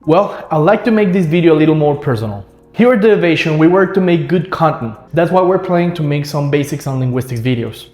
Well, I'd like to make this video a little more personal. Here at The Ovation, we work to make good content. That's why we're planning to make some basics on linguistics videos.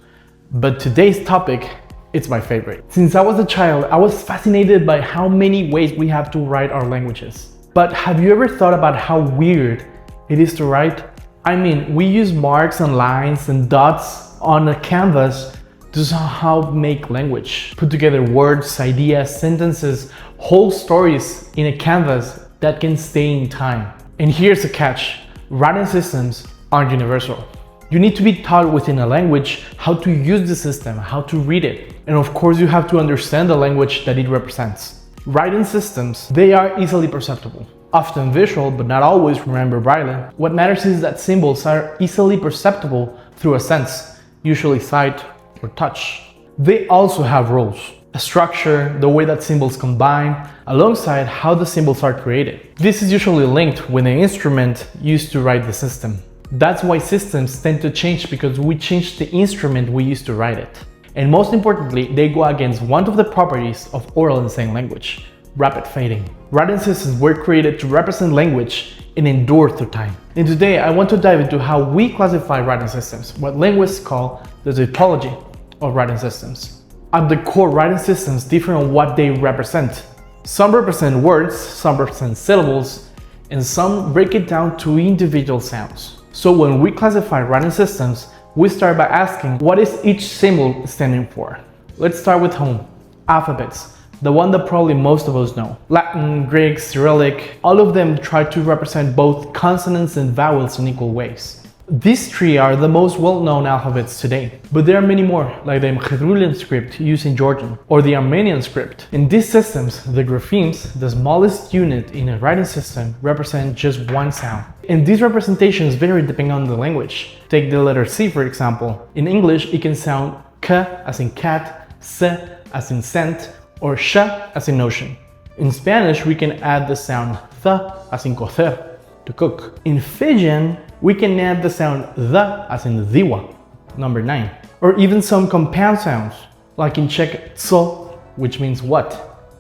But today's topic, it's my favorite. Since I was a child, I was fascinated by how many ways we have to write our languages. But have you ever thought about how weird it is to write? I mean, we use marks and lines and dots on a canvas to somehow make language. Put together words, ideas, sentences, whole stories in a canvas that can stay in time. And here's the catch: writing systems aren't universal. You need to be taught within a language how to use the system, how to read it. And of course, you have to understand the language that it represents. Writing systems, they are easily perceptible. Often visual, but not always, remember Braille. What matters is that symbols are easily perceptible through a sense, usually sight or touch. They also have roles, a structure, the way that symbols combine, alongside how the symbols are created. This is usually linked with the instrument used to write the system. That's why systems tend to change, because we change the instrument we use to write it. And most importantly, they go against one of the properties of oral and sign language: rapid fading. Writing systems were created to represent language and endure through time. And today I want to dive into how we classify writing systems, what linguists call the typology of writing systems. At the core, writing systems differ on what they represent. Some represent words, some represent syllables, and some break it down to individual sounds. So when we classify writing systems, we start by asking, what is each symbol standing for? Let's start with home. Alphabets, the one that probably most of us know. Latin, Greek, Cyrillic, all of them try to represent both consonants and vowels in equal ways. These three are the most well-known alphabets today, but there are many more, like the Hangul script used in Georgian, or the Armenian script. In these systems, the graphemes, the smallest unit in a writing system, represent just one sound. And these representations vary depending on the language. Take the letter C, for example. In English, it can sound K as in cat, S as in scent, or sh as in ocean. In Spanish, we can add the sound th as in cocer, to cook. In Fijian, we can add the sound the as in diwa, number 9. Or even some compound sounds, like in Czech co, which means what,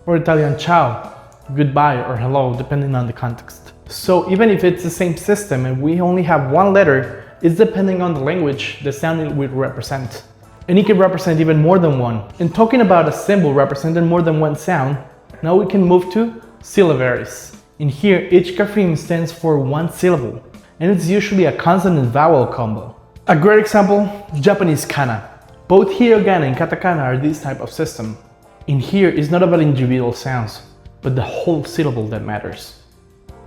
or Italian ciao, goodbye or hello, depending on the context. So even if it's the same system and we only have one letter, it's depending on the language, the sound it would represent. And it can represent even more than one. And talking about a symbol representing more than one sound, now we can move to syllabaries. In here, each grapheme stands for one syllable, and it's usually a consonant-vowel combo. A great example, Japanese kana. Both hiragana and katakana are this type of system. In here, it's not about individual sounds, but the whole syllable that matters.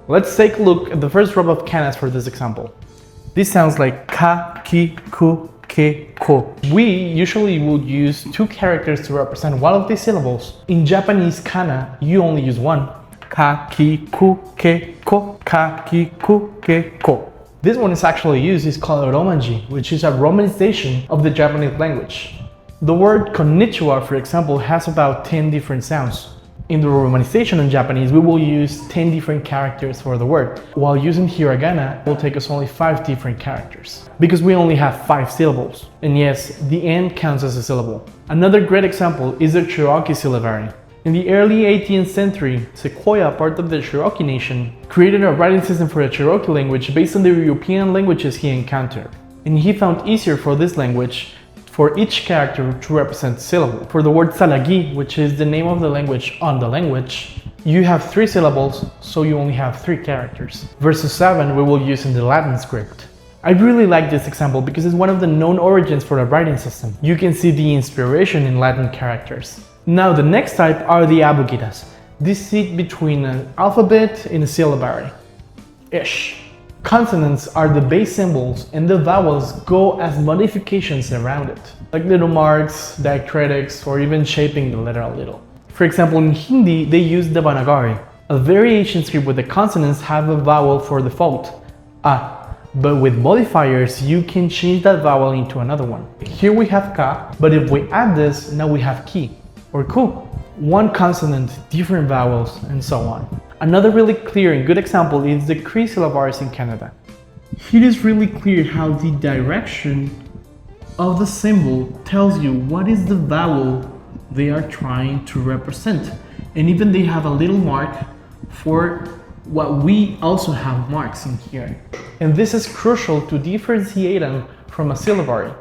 Let's take a look at the first row of kanas for this example. This sounds like ka, ki, ku, ke, ko. We usually would use two characters to represent one of these syllables. In Japanese kana, you only use one. Ka, ki, ku, ke, ko. Ka, ki, ku, ke, ko. This one is actually used, it's called romanji, which is a romanization of the Japanese language. The word konnichiwa, for example, has about 10 different sounds. In the romanization in Japanese, we will use 10 different characters for the word, while using hiragana it will take us only 5 different characters, because we only have 5 syllables. And yes, the end counts as a syllable. Another great example is the Cherokee syllabary. In the early 18th century, Sequoyah, part of the Cherokee Nation, created a writing system for the Cherokee language based on the European languages he encountered. And he found easier for this language for each character to represent a syllable. For the word salagi, which is the name of the language on the language, you have 3 syllables, so you only have 3 characters, versus 7 we will use in the Latin script. I really like this example because it's one of the known origins for the writing system. You can see the inspiration in Latin characters. Now the next type are the Abugidas. These sit between an alphabet and a syllabary. Ish. Consonants are the base symbols and the vowels go as modifications around it, like little marks, diacritics, or even shaping the letter a little. For example, in Hindi, they use Devanagari, a variation script where the consonants have a vowel for default, a, but with modifiers, you can change that vowel into another one. Here we have ka, but if we add this, now we have ki, or ku. One consonant, different vowels, and so on. Another really clear and good example is the Cree syllabaries in Canada. Here is really clear how the direction of the symbol tells you what is the vowel they are trying to represent. And even they have a little mark for what we also have marks in here. And this is crucial to differentiate them from a syllabary.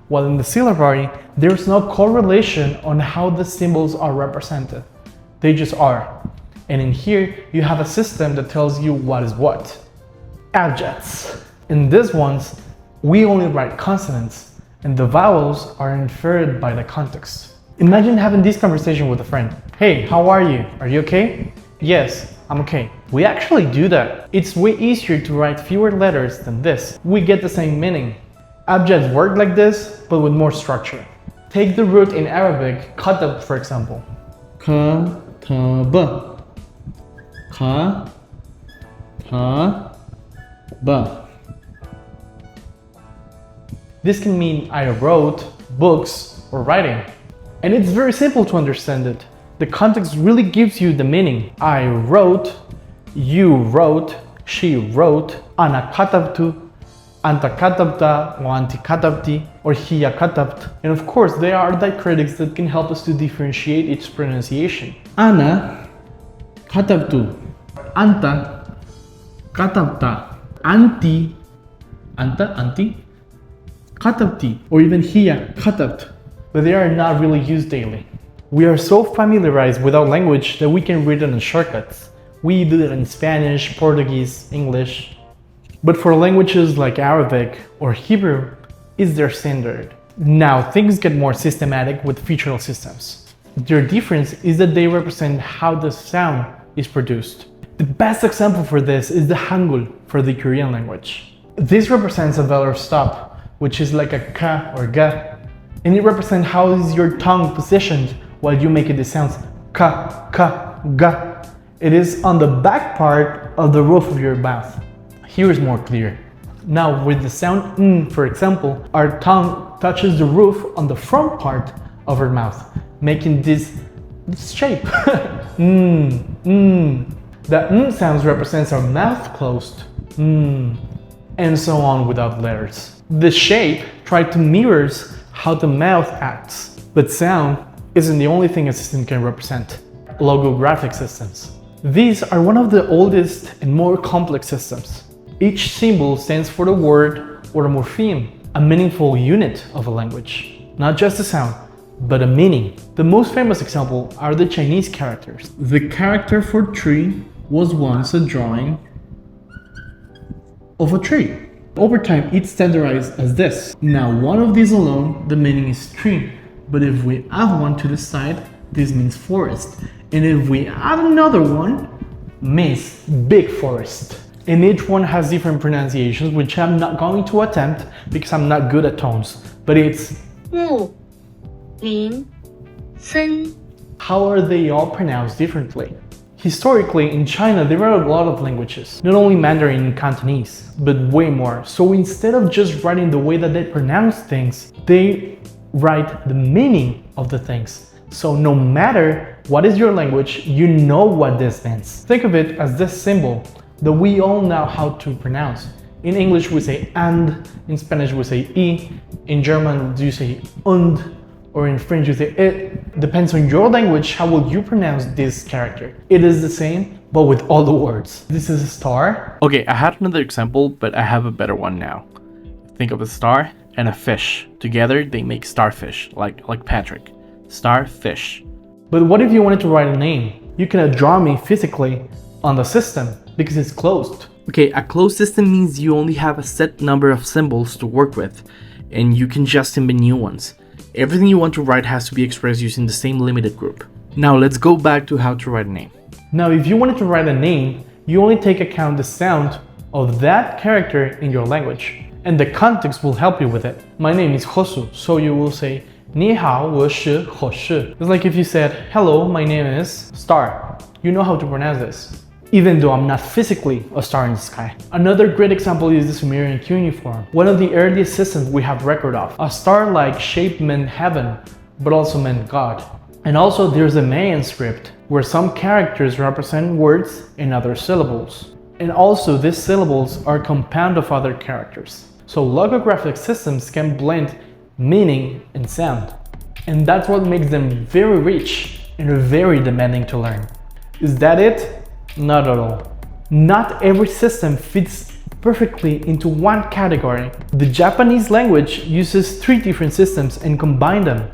While in the syllabary, there's no correlation on how the symbols are represented. They just are. And in here, you have a system that tells you what is what. Abjads. In these ones, we only write consonants, and the vowels are inferred by the context. Imagine having this conversation with a friend. Hey, how are you? Are you okay? Yes, I'm okay. We actually do that. It's way easier to write fewer letters than this. We get the same meaning. Abjads work like this, but with more structure. Take the root in Arabic, katab, for example. Katab. Katab. This can mean I wrote, books, or writing. And it's very simple to understand it. The context really gives you the meaning. I wrote, you wrote, she wrote, ana katabtu, anta katabta, or anti katabti, or hiya katabt. And of course, there are diacritics that can help us to differentiate its pronunciation. Ana katabtu, anta katabta, anti katabti, or even hiya katabt. But they are not really used daily. We are so familiarized with our language that we can read it in shortcuts. We do it in Spanish, Portuguese, English. But for languages like Arabic or Hebrew, it's their standard. Now things get more systematic with featural systems. Their difference is that they represent how the sound is produced. The best example for this is the Hangul for the Korean language. This represents a velar stop, which is like a ka or ga, and it represents how is your tongue positioned while you make the sounds ka, ka, ga. It is on the back part of the roof of your mouth. Here is more clear. Now with the sound n, for example, our tongue touches the roof on the front part of our mouth, making this shape. The n sounds represents our mouth closed. And so on without letters. The shape tries to mirror how the mouth acts, but sound isn't the only thing a system can represent. Logographic systems. These are one of the oldest and more complex systems. Each symbol stands for the word or a morpheme, a meaningful unit of a language. Not just a sound, but a meaning. The most famous example are the Chinese characters. The character for tree was once a drawing of a tree. Over time, it's standardized as this. Now, one of these alone, the meaning is tree. But if we add one to the side, this means forest. And if we add another one, means big forest. And each one has different pronunciations, which I'm not going to attempt because I'm not good at tones. But it's 木林森 how are they all pronounced differently? Historically, in China, there are a lot of languages, not only Mandarin and Cantonese, but way more. So instead of just writing the way that they pronounce things, they write the meaning of the things. So no matter what is your language, you know what this means. Think of it as this symbol that we all know how to pronounce. In English, we say and, in Spanish, we say y, in German, you say und, or in French, you say it. Depends on your language, how will you pronounce this character. It is the same, but with all the words. This is a star. Okay, I had another example, but I have a better one now. Think of a star and a fish. Together, they make starfish, like Patrick. Starfish. But what if you wanted to write a name? You cannot draw me physically on the system because it's closed. Okay, a closed system means you only have a set number of symbols to work with, and you can just invent new ones. Everything you want to write has to be expressed using the same limited group. Now let's go back to how to write a name. Now if you wanted to write a name, you only take account the sound of that character in your language, and the context will help you with it. My name is Josu, so you will say 你好，我是Josu. It's like if you said, hello, my name is Star. You know how to pronounce this, even though I'm not physically a star in the sky. Another great example is the Sumerian cuneiform, one of the earliest systems we have record of. A star-like shape meant heaven, but also meant God. And also there's a Mayan script, where some characters represent words and other syllables. And also these syllables are compound of other characters. So logographic systems can blend meaning and sound. And that's what makes them very rich and very demanding to learn. Is that it? Not at all. Not every system fits perfectly into one category. The Japanese language uses 3 different systems and combine them.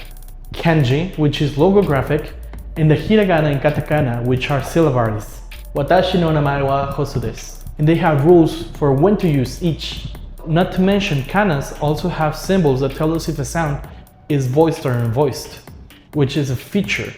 Kanji, which is logographic, and the hiragana and katakana, which are syllabaries. Watashi no namae wa Hosu desu. And they have rules for when to use each. Not to mention, kanas also have symbols that tell us if a sound is voiced or unvoiced, which is a feature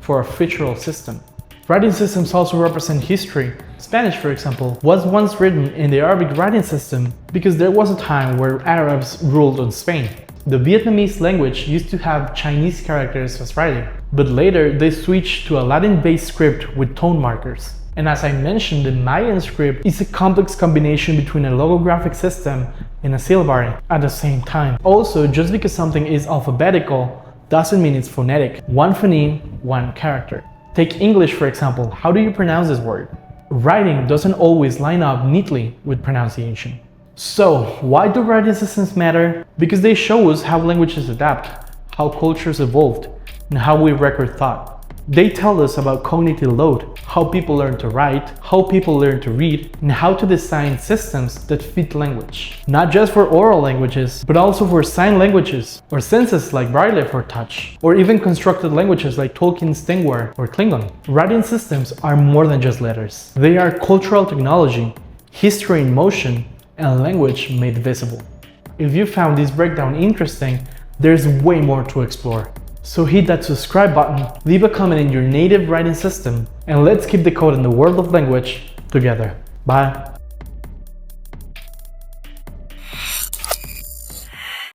for a featural system. Writing systems also represent history. Spanish, for example, was once written in the Arabic writing system because there was a time where Arabs ruled on Spain. The Vietnamese language used to have Chinese characters as writing, but later they switched to a Latin-based script with tone markers. And as I mentioned, the Mayan script is a complex combination between a logographic system and a syllabary at the same time. Also, just because something is alphabetical doesn't mean it's phonetic. One phoneme, one character. Take English, for example. How do you pronounce this word? Writing doesn't always line up neatly with pronunciation. So, why do writing systems matter? Because they show us how languages adapt, how cultures evolved, and how we record thought. They tell us about cognitive load, how people learn to write, how people learn to read, and how to design systems that fit language. Not just for oral languages, but also for sign languages, or senses like Braille for touch, or even constructed languages like Tolkien's Tengwar or Klingon. Writing systems are more than just letters. They are cultural technology, history in motion, and language made visible. If you found this breakdown interesting, there's way more to explore. So hit that subscribe button, leave a comment in your native writing system, and let's keep decoding the world of language together. Bye!